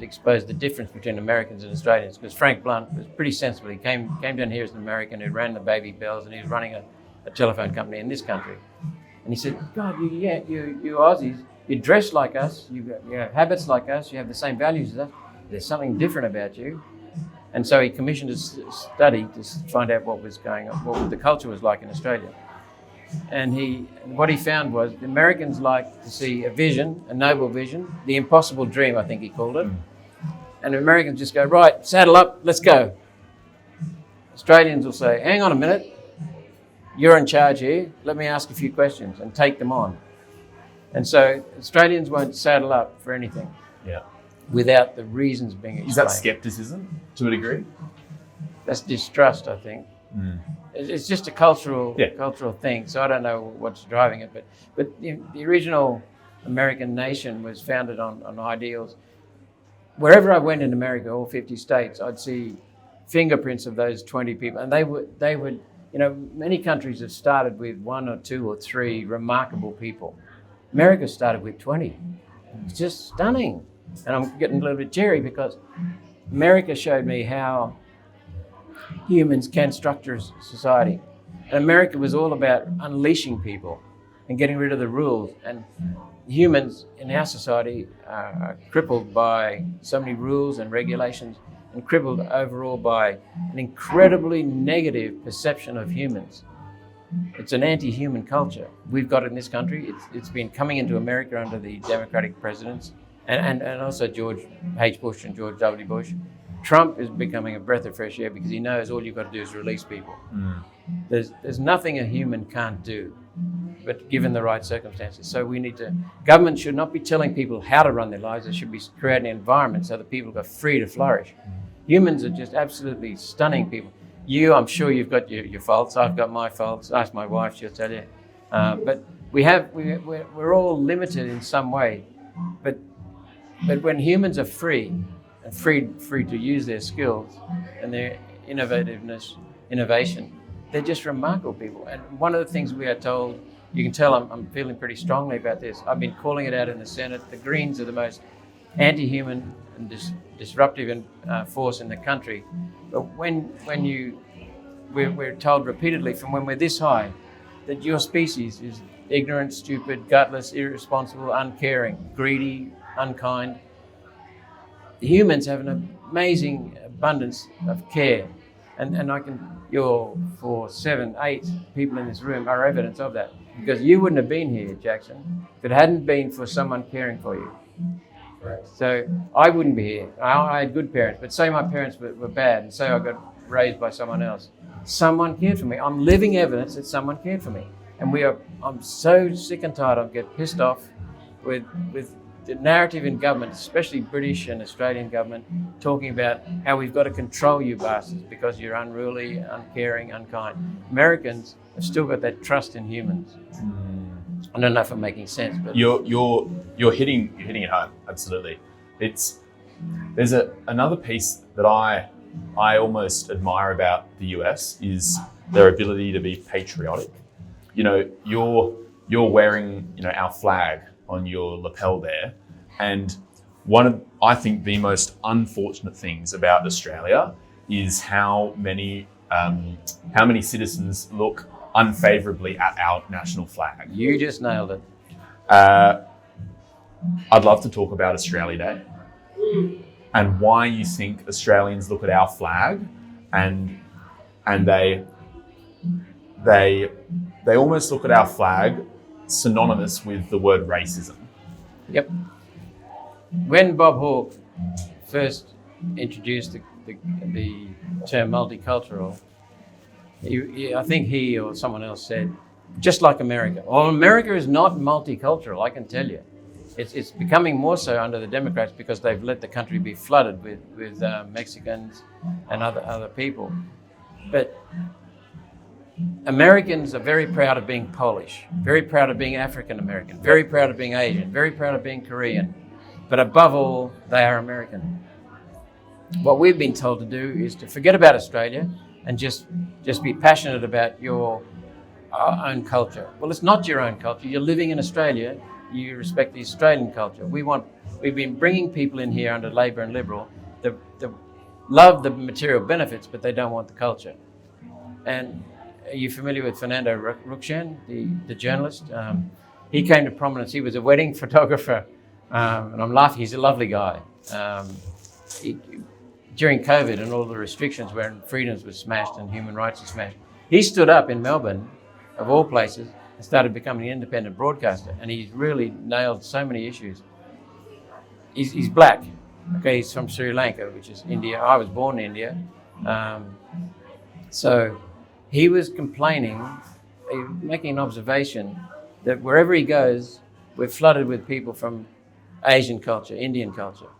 exposed the difference between Americans and Australians, because Frank Blunt was pretty sensible. He came down here as an American who ran the Baby Bells, and he was running a telephone company in this country. And he said, God, you Aussies, you dress like us, you have habits like us, you have the same values as us. There's something different about you. And so he commissioned a study to find out what was going on, what the culture was like in Australia. And what he found was the Americans like to see a vision, a noble vision, the impossible dream, I think he called it. And the Americans just go, right, saddle up, let's go. Australians will say, hang on a minute, you're in charge here, let me ask a few questions, and take them on. And so Australians won't saddle up for anything. Yeah. Without the reasons being explained. Is that skepticism to a degree? That's distrust, I think. It's just a cultural thing, so I don't know what's driving it. But the original American nation was founded on ideals. Wherever I went in America, all 50 states, I'd see fingerprints of those 20 people, and they would. Many countries have started with 1 or 2 or 3 remarkable people. America started with 20. It's just stunning. And I'm getting a little bit teary because America showed me how humans can structure a society. And America was all about unleashing people and getting rid of the rules. And humans in our society are crippled by so many rules and regulations, and crippled overall by an incredibly negative perception of humans. It's an anti-human culture. We've got it in this country. It's been coming into America under the Democratic presidents. And also George H. Bush and George W. Bush. Trump is becoming a breath of fresh air because he knows all you've got to do is release people. There's nothing a human can't do, but given the right circumstances. So government should not be telling people how to run their lives. They should be creating an environment so that people are free to flourish. Humans are just absolutely stunning people. I'm sure you've got your faults. I've got my faults. Ask my wife, she'll tell you. But we're all limited in some way. But when humans are free to use their skills and their innovation, they're just remarkable people. And one of the things we are told you can tell I'm feeling pretty strongly about this. I've been calling it out in the Senate. The Greens are the most anti-human and disruptive force in the country. But we're told repeatedly from when we're this high that your species is ignorant, stupid, gutless, irresponsible, uncaring, greedy, unkind. Humans have an amazing abundance of care. And you're 4, 7, 8 people in this room are evidence of that. Because you wouldn't have been here, Jackson, if it hadn't been for someone caring for you. Right. So I wouldn't be here. I had good parents, but say my parents were bad, and say I got raised by someone else. Someone cared for me. I'm living evidence that someone cared for me. And I'm so sick and tired of getting pissed off with the narrative in government, especially British and Australian government, talking about how we've got to control you bastards because you're unruly, uncaring, unkind. Americans have still got that trust in humans. I don't know if I'm making sense, but you're hitting it home. Absolutely. There's another piece that I almost admire about the US is their ability to be patriotic. You know, you're wearing, you know, our flag on your lapel there, and one of, I think, the most unfortunate things about Australia is how many citizens look unfavourably at our national flag. you just nailed it. I'd love to talk about Australia Day and why you think Australians look at our flag and they almost look at our flag synonymous with the word racism. Yep. When Bob Hawke first introduced the term multicultural, I think he or someone else said, just like America. Well, America is not multicultural, I can tell you. It's becoming more so under the Democrats because they've let the country be flooded with Mexicans and other people. But Americans are very proud of being Polish, very proud of being African American, very proud of being Asian, very proud of being Korean. But above all, they are American. What we've been told to do is to forget about Australia and just be passionate about your own culture. Well, it's not your own culture. You're living in Australia. You respect the Australian culture. We've been bringing people in here under Labor and Liberal that love the material benefits, but they don't want the culture. And are you familiar with Fernando Rukshan, the journalist? He came to prominence. He was a wedding photographer, and I'm laughing. He's a lovely guy. During COVID and all the restrictions where freedoms were smashed and human rights were smashed, he stood up in Melbourne, of all places, and started becoming an independent broadcaster. And he's really nailed so many issues. He's black. Okay, he's from Sri Lanka, which is India. I was born in India. So he was complaining, making an observation that wherever he goes, we're flooded with people from Asian culture, Indian culture.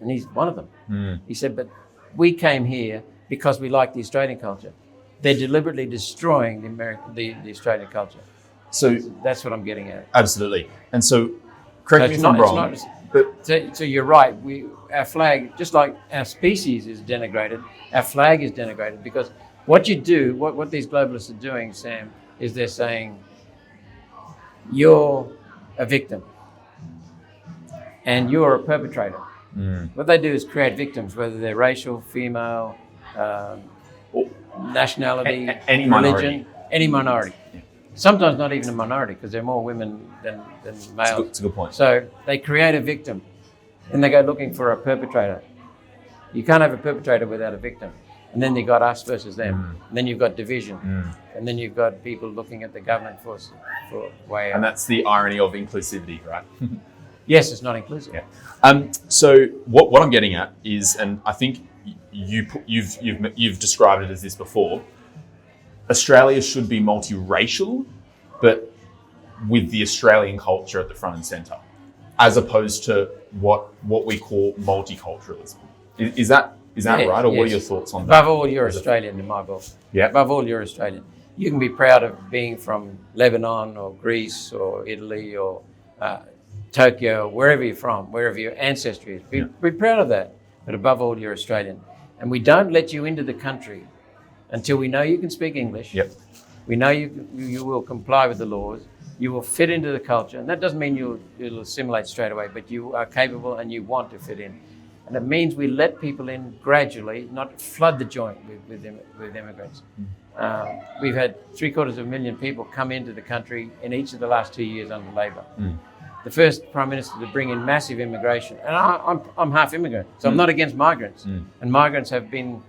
And he's one of them. He said, but we came here because we like the Australian culture. They're deliberately destroying the Australian culture. So that's what I'm getting at. Absolutely. And so, correct me if I'm wrong. So you're right. Our flag, just like our species is denigrated, our flag is denigrated because what you do, what these globalists are doing, Sam, is they're saying you're a victim and you're a perpetrator. What they do is create victims, whether they're racial, female, nationality, any religion, minority. any minority. Yeah. Sometimes not even a minority because there are more women than males. It's a good point. So they create a victim and they go looking for a perpetrator. You can't have a perpetrator without a victim. And then you've got us versus them. And then you've got division. And then you've got people looking at the government for way out. And that's the irony of inclusivity, right? Yes, it's not inclusive. Yeah. So what I'm getting at is, and I think you've described it as this before, Australia should be multiracial, but with the Australian culture at the front and centre, as opposed to what we call multiculturalism. Is that right, or what are your thoughts on that? Above all, you're Australian in my book. Yeah. Above all, you're Australian. You can be proud of being from Lebanon or Greece or Italy or Tokyo, wherever you're from, wherever your ancestry is. Be proud of that. But above all, you're Australian. And we don't let you into the country until we know you can speak English. Yep. We know you will comply with the laws. You will fit into the culture. And that doesn't mean you'll assimilate straight away, but you are capable and you want to fit in. And it means we let people in gradually, not flood the joint with immigrants. We've had 750,000 people come into the country in each of the last 2 years under Labor. The first Prime Minister to bring in massive immigration. And I'm half immigrant, so I'm not against migrants. And migrants have been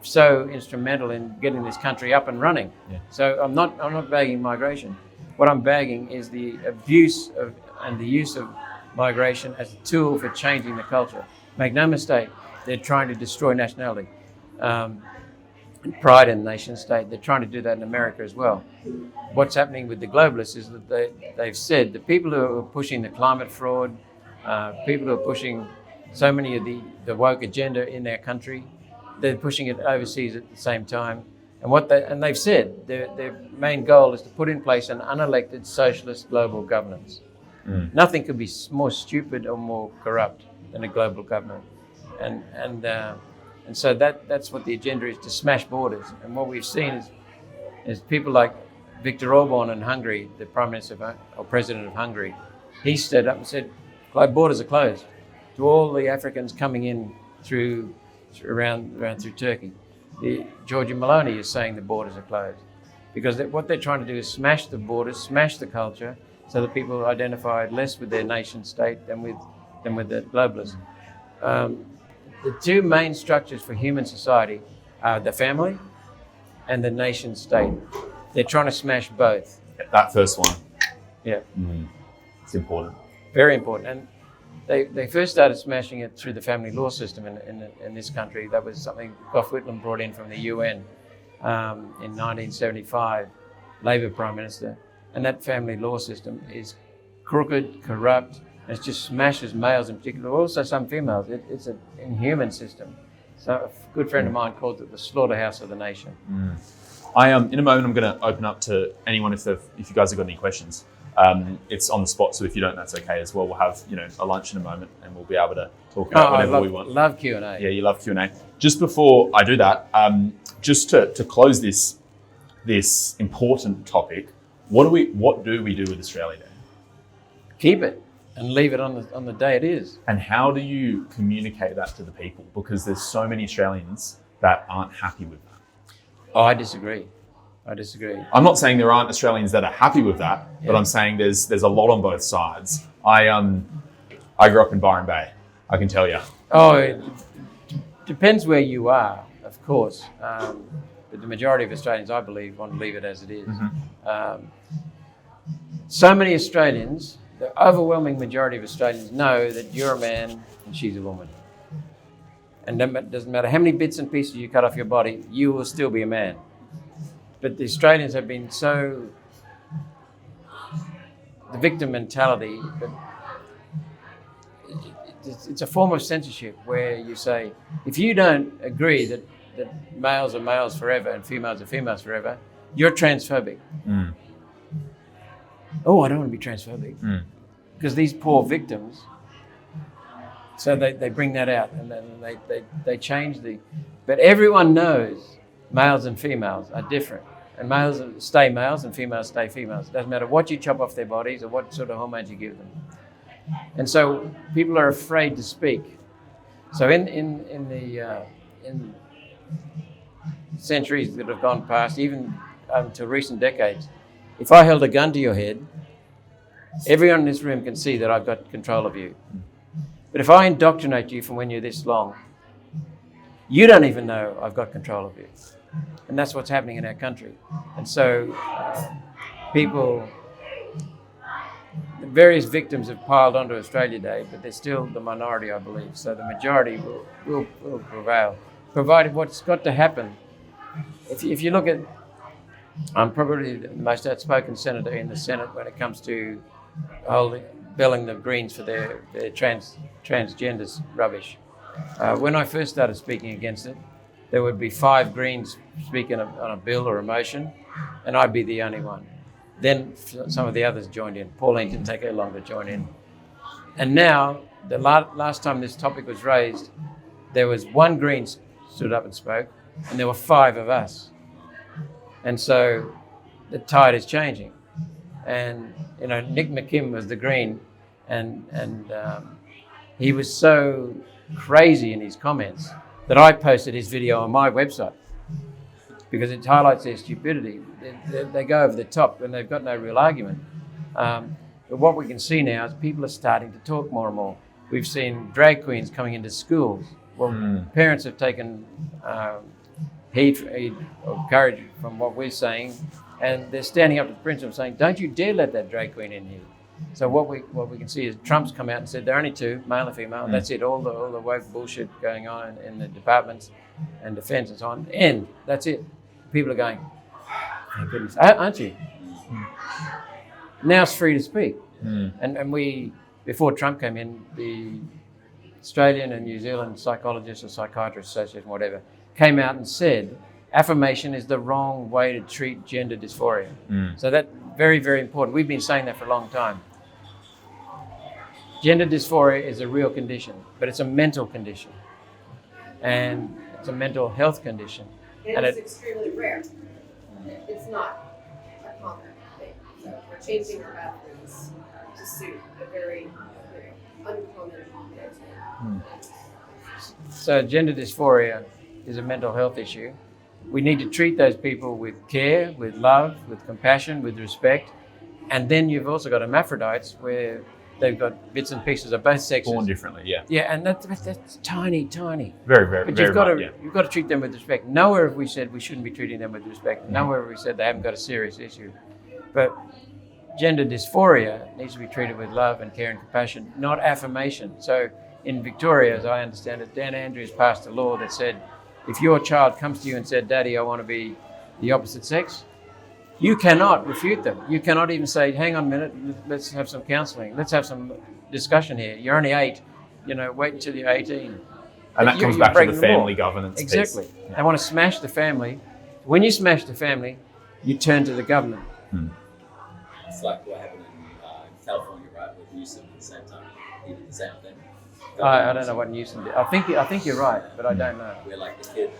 so instrumental in getting this country up and running. So I'm not bagging migration. What I'm bagging is the abuse of and the use of migration as a tool for changing the culture. Make no mistake, they're trying to destroy nationality. Pride in the nation state. They're trying to do that in America as well. What's happening with the globalists is that they've said the people who are pushing the climate fraud, people who are pushing so many of the woke agenda in their country, they're pushing it overseas at the same time. And they've said their main goal is to put in place an unelected socialist global governance. Nothing could be more stupid or more corrupt than a global government. And so that's what the agenda is, to smash borders. And what we've seen is people like Viktor Orban in Hungary, the Prime Minister or President of Hungary, he stood up and said, borders are closed to all the Africans coming in through Turkey. Giorgia Meloni is saying the borders are closed because what they're trying to do is smash the borders, smash the culture, so that people identify less with their nation state than with the globalists. The two main structures for human society are the family and the nation state. They're trying to smash both. That first one. Yeah. It's important. Very important. And they first started smashing it through the family law system in this country. That was something Gough Whitlam brought in from the UN in 1975, Labor Prime Minister. And that family law system is crooked, corrupt, and it just smashes males in particular, also some females. It's an inhuman system. So a good friend of mine called it the slaughterhouse of the nation. In a moment, I'm going to open up to anyone if you guys have got any questions. It's on the spot, so if you don't, that's okay as well. We'll have a lunch in a moment, and we'll be able to talk about whatever we want. Love Q&A. Yeah, you love Q&A. Just before I do that, just to close this important topic, what do we do with Australia Day? Keep it and leave it on the day it is. And how do you communicate that to the people? Because there's so many Australians that aren't happy with that. Oh, I disagree. I'm not saying there aren't Australians that are happy with that, but I'm saying there's a lot on both sides. I grew up in Byron Bay, I can tell you. Oh, it depends where you are, of course. But the majority of Australians, I believe, want to leave it as it is. So many Australians, the overwhelming majority of Australians know that you're a man and she's a woman. And it doesn't matter how many bits and pieces you cut off your body, you will still be a man. But the Australians have been the victim mentality, but it's a form of censorship where you say, if you don't agree that males are males forever and females are females forever, you're transphobic. Oh, I don't want to be transphobic. Because these poor victims, so they bring that out and then they change but everyone knows males and females are different. And males stay males and females stay females. It doesn't matter what you chop off their bodies or what sort of hormones you give them. And so people are afraid to speak. So in centuries that have gone past, even until recent decades, if I held a gun to your head, everyone in this room can see that I've got control of you. But if I indoctrinate you from when you're this long, you don't even know I've got control of you. And that's what's happening in our country. And so the various victims have piled onto Australia Day, but they're still the minority, I believe. So the majority will prevail, provided what's got to happen. If you look at, I'm probably the most outspoken senator in the Senate when it comes to belling the Greens for their transgender rubbish. When I first started speaking against it, there would be 5 Greens speaking on a bill or a motion, and I'd be the only one. Then some of the others joined in. Pauline didn't take her long to join in. And now, the last time this topic was raised, there was 1 Green stood up and spoke, and there were 5 of us. And so the tide is changing. And, you know, Nick McKim was the Green, and he was so crazy in his comments that I posted his video on my website because it highlights their stupidity. They go over the top and they've got no real argument. But what we can see now is people are starting to talk more and more. We've seen drag queens coming into schools. Well, parents have taken heed or courage from what we're saying, and they're standing up to the principal saying, don't you dare let that drag queen in here. So what we can see is Trump's come out and said there are only two, male and female. That's it. All the woke bullshit going on in the departments and defence and so on. And that's it. People are going, thank goodness, aren't you? Now it's free to speak. And we, before Trump came in, the Australian and New Zealand psychologists or psychiatrists association, whatever, came out and said affirmation is the wrong way to treat gender dysphoria. So that's very, very important. We've been saying that for a long time. Gender dysphoria is a real condition, but it's a mental condition. And it's a mental health condition. And it's extremely rare. It's not a common thing. So we're changing our bathrooms to suit a very uncommon thing. So gender dysphoria is a mental health issue. We need to treat those people with care, with love, with compassion, with respect. And then you've also got hermaphrodites where they've got bits and pieces of both sexes. Born differently, yeah. Yeah, and that's tiny. Very, very, but very you've got to treat them with respect. Nowhere have we said we shouldn't be treating them with respect. Nowhere have we said they haven't got a serious issue. But gender dysphoria needs to be treated with love and care and compassion, not affirmation. So in Victoria, as I understand it, Dan Andrews passed a law that said if your child comes to you and said, Daddy, I want to be the opposite sex, you cannot refute them. You cannot even say, hang on a minute, let's have some counselling. Let's have some discussion here. You're only 8, wait until you're 18. And that comes back to the family governance piece. Exactly. Yeah. They want to smash the family. When you smash the family, you turn to the government. It's like what happened in California, right, with Newsom at the same time. He did the same thing. I don't know what Newsom did. I think you're right, but I don't know. Where like the kid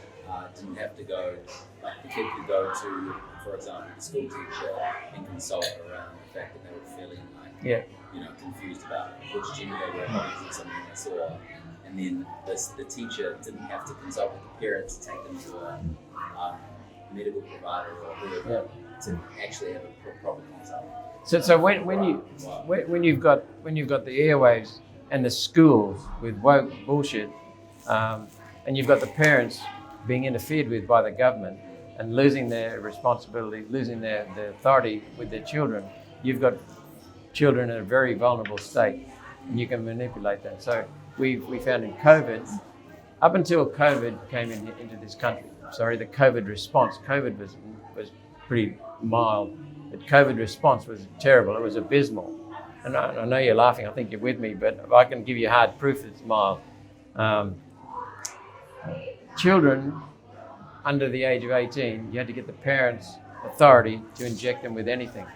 didn't have to go, like the kid could go to, for example, the school teacher and consult around the fact that they were feeling like, confused about which gender they were using something they saw. And then the teacher didn't have to consult with the parents to take them to a medical provider or whoever to actually have a proper consult. So when you've got the airwaves and the schools with woke bullshit, and you've got the parents being interfered with by the government and losing their responsibility, losing their authority with their children, you've got children in a very vulnerable state, and you can manipulate that. So we found in COVID, up until COVID came into this country, the COVID response, COVID was pretty mild, but COVID response was terrible. It was abysmal. And I know you're laughing, I think you're with me, but I can give you hard proof it's mild. Children under the age of 18, you had to get the parents' authority to inject them with anything.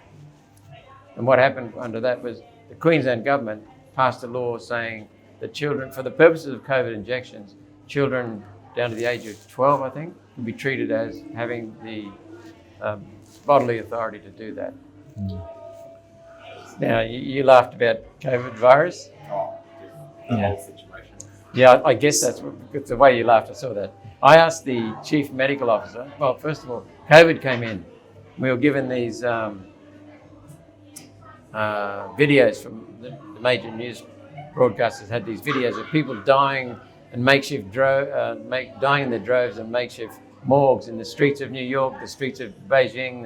And what happened under that was the Queensland government passed a law saying that children, for the purposes of COVID injections, children down to the age of 12, I think, would be treated as having the bodily authority to do that. Now, you laughed about COVID virus. The whole situation. Yeah, I guess that's the way you laughed. I saw that. I asked the chief medical officer, well, first of all, COVID came in. We were given these videos from the major news broadcasters had these videos of people dying and dying in their droves and makeshift morgues in the streets of New York, the streets of Beijing,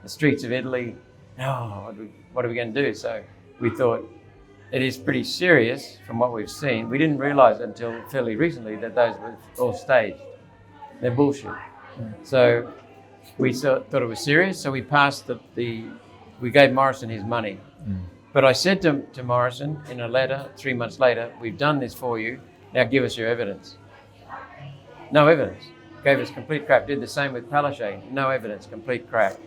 the streets of Italy. What are we going to do? So we thought it is pretty serious from what we've seen. We didn't realise until fairly recently that those were all staged. They're bullshit. So we thought it was serious, so we passed we gave Morrison his money. But I said to Morrison in a letter 3 months later, we've done this for you, now give us your evidence. No evidence. Gave us complete crap. Did the same with Palaszczuk. No evidence, complete crap.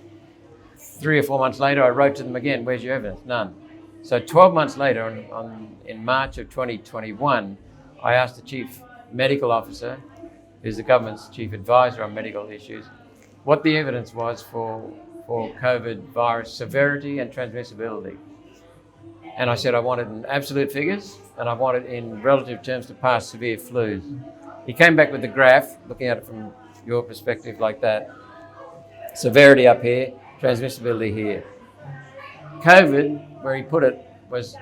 3 or 4 months later, I wrote to them again, where's your evidence? None. So 12 months later, in March of 2021, I asked the chief medical officer, who's the government's chief advisor on medical issues, what the evidence was for for COVID virus severity and transmissibility. And I said I wanted in absolute figures and I wanted in relative terms to past severe flus. He came back with the graph, looking at it from your perspective like that. Severity up here, transmissibility here. COVID, where he put it, was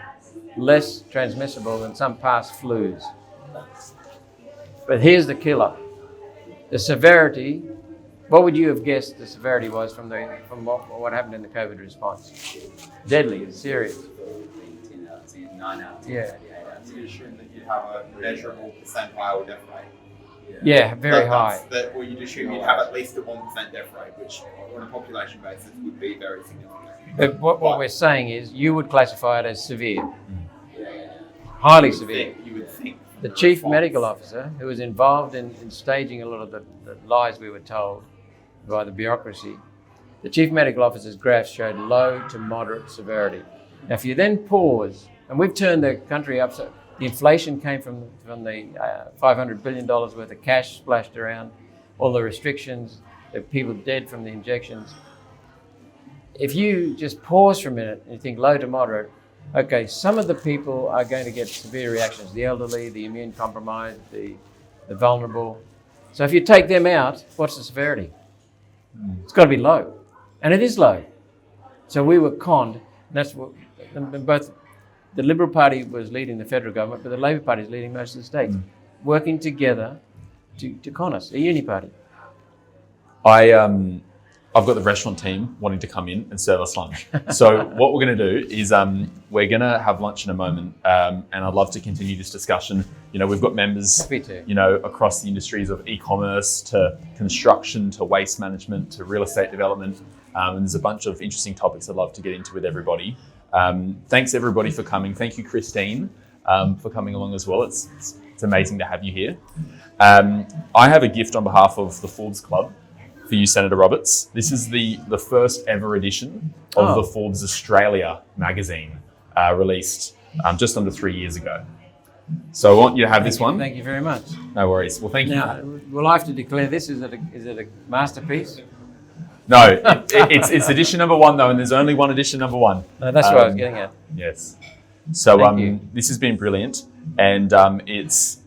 less transmissible than some past flus. But here's the killer. The severity, what would you have guessed the severity was from what happened in the COVID response? Deadly, it's serious. 10 out of 10, 9 out of 10, Yeah. 8 out of 10. You assume that you'd have a measurable percentile death rate. Yeah, very high. Well, you'd assume you'd have at least a 1% death rate, which on a population basis would be very significant. But what we're saying is you would classify it as severe. Highly severe. You would think. The chief medical officer, who was involved in staging a lot of the lies we were told by the bureaucracy, the chief medical officer's graphs showed low to moderate severity. Now, if you then pause, and we've turned the country up, so the inflation came from the $500 billion worth of cash splashed around, all the restrictions, the people dead from the injections. If you just pause for a minute and you think low to moderate, okay, some of the people are going to get severe reactions, the elderly, the immune compromised, the vulnerable. So if you take them out, what's the severity? It's got to be low. And it is low. So we were conned. And that's what, and both the Liberal Party was leading the federal government, but the Labor Party is leading most of the states, working together to con us, a uni party. I've got the restaurant team wanting to come in and serve us lunch. So what we're going to do is we're going to have lunch in a moment, and I'd love to continue this discussion. You know, we've got members, Happy to. you know, across the industries of e-commerce to construction to waste management to real estate development, and there's a bunch of interesting topics I'd love to get into with everybody. Thanks everybody for coming. Thank you, Christine, for coming along as well. It's amazing to have you here. I have a gift on behalf of the Forbes Club for you, Senator Roberts. This is the first ever edition of the Forbes Australia magazine, released just under 3 years ago. So I want you to have this one. Thank you very much. No worries. Well, thank you. Now, will I have to declare this? Is it a masterpiece? No, it's edition number 1 though, and there's only one edition number 1. No, that's what I was getting at. Yes. So Thank you. this has been brilliant, and it's,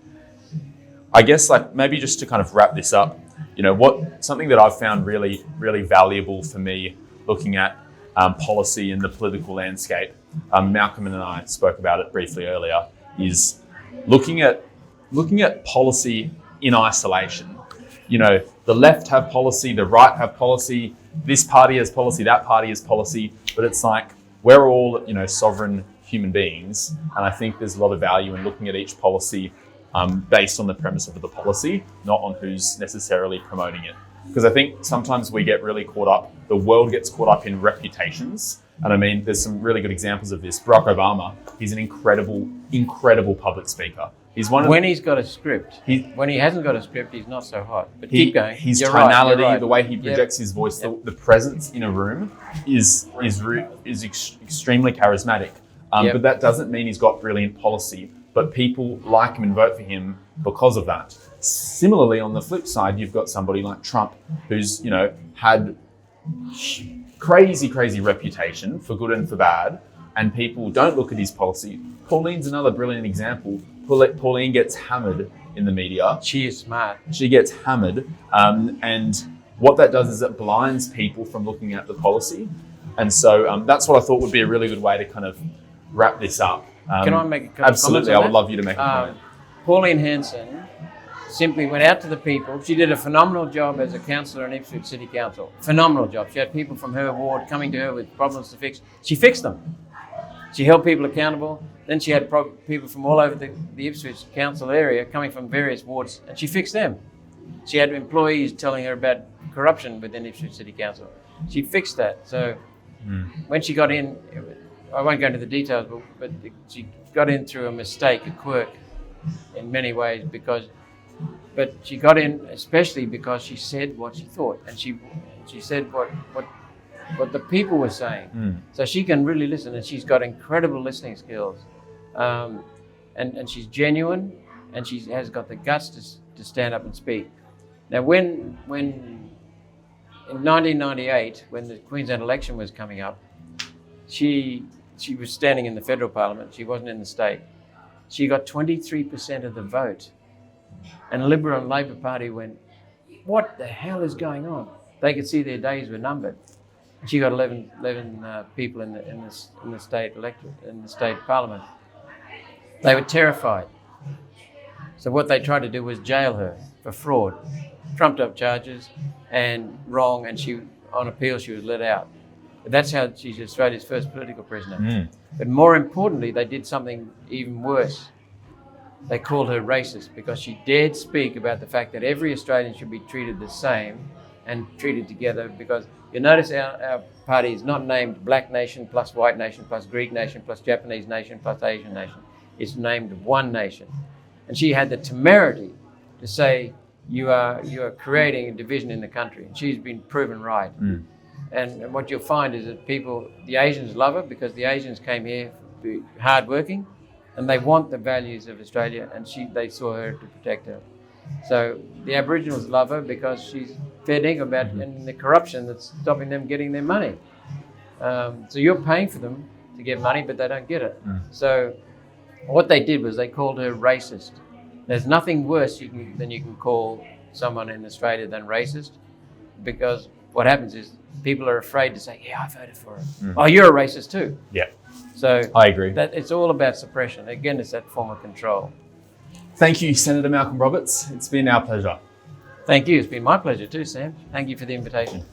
I guess, like maybe just to kind of wrap this up, you know, something that I've found really, really valuable for me looking at policy and the political landscape, Malcolm and I spoke about it briefly earlier, is looking at policy in isolation. You know, the left have policy, the right have policy, this party has policy, that party has policy, but it's like we're all, you know, sovereign human beings, and I think there's a lot of value in looking at each policy based on the premise of the policy, not on who's necessarily promoting it. Because I think sometimes we get really caught up, the world gets caught up in reputations. And I mean, there's some really good examples of this. Barack Obama, he's an incredible public speaker. He's one of When he's got a script. When he hasn't got a script, he's not so hot. But keep going. His You're tonality, right. the way he projects his voice, the presence in a room is extremely charismatic. But that doesn't mean he's got brilliant policy. But people like him and vote for him because of that. Similarly, on the flip side, you've got somebody like Trump, who's, you know, had crazy reputation for good and for bad, and people don't look at his policy. Pauline's another brilliant example. Pauline gets hammered in the media. She is smart. She gets hammered, and what that does is it blinds people from looking at the policy. And so that's what I thought would be a really good way to kind of wrap this up. Can I make a couple Absolutely, comments on I would that? love you to make a comment. Pauline Hanson simply went out to the people. She did a phenomenal job as a councillor in Ipswich City Council. Phenomenal job. She had people from her ward coming to her with problems to fix. She fixed them. She held people accountable. Then she had people from all over the Ipswich Council area coming from various wards, and she fixed them. She had employees telling her about corruption within Ipswich City Council. She fixed that. So when she got in, I won't go into the details, but she got in through a mistake, a quirk in many ways, but she got in especially because she said what she thought, and she said what the people were saying. So she can really listen, and she's got incredible listening skills, and she's genuine, and she has got the guts to stand up and speak. Now, when in 1998, when the Queensland election was coming up, she was standing in the federal parliament. She wasn't in the state. She got 23% of the vote. And the Liberal and Labor Party went, what the hell is going on? They could see their days were numbered. She got 11 people in the state electorate, in the state parliament. They were terrified. So what they tried to do was jail her for fraud, trumped up charges and wrong, and on appeal she was let out. But that's how she's Australia's first political prisoner. But more importantly, they did something even worse. They called her racist because she dared speak about the fact that every Australian should be treated the same and treated together, because you notice our party is not named Black Nation plus White Nation plus Greek Nation plus Japanese Nation plus Asian Nation. It's named one nation. And she had the temerity to say, you are creating a division in the country. And she's been proven right. And what you'll find is that the Asians love her because the Asians came here to be hardworking and they want the values of Australia, and they saw her to protect her. So the Aboriginals love her because she's fair dinkum about and the corruption that's stopping them getting their money. So you're paying for them to get money, but they don't get it. So what they did was they called her racist. There's nothing worse than you can call someone in Australia than racist, because what happens is people are afraid to say, yeah, I voted for her. Oh, you're a racist too. Yeah. So I agree. It's all about suppression. Again, it's that form of control. Thank you, Senator Malcolm Roberts. It's been our pleasure. Thank you. It's been my pleasure too, Sam. Thank you for the invitation.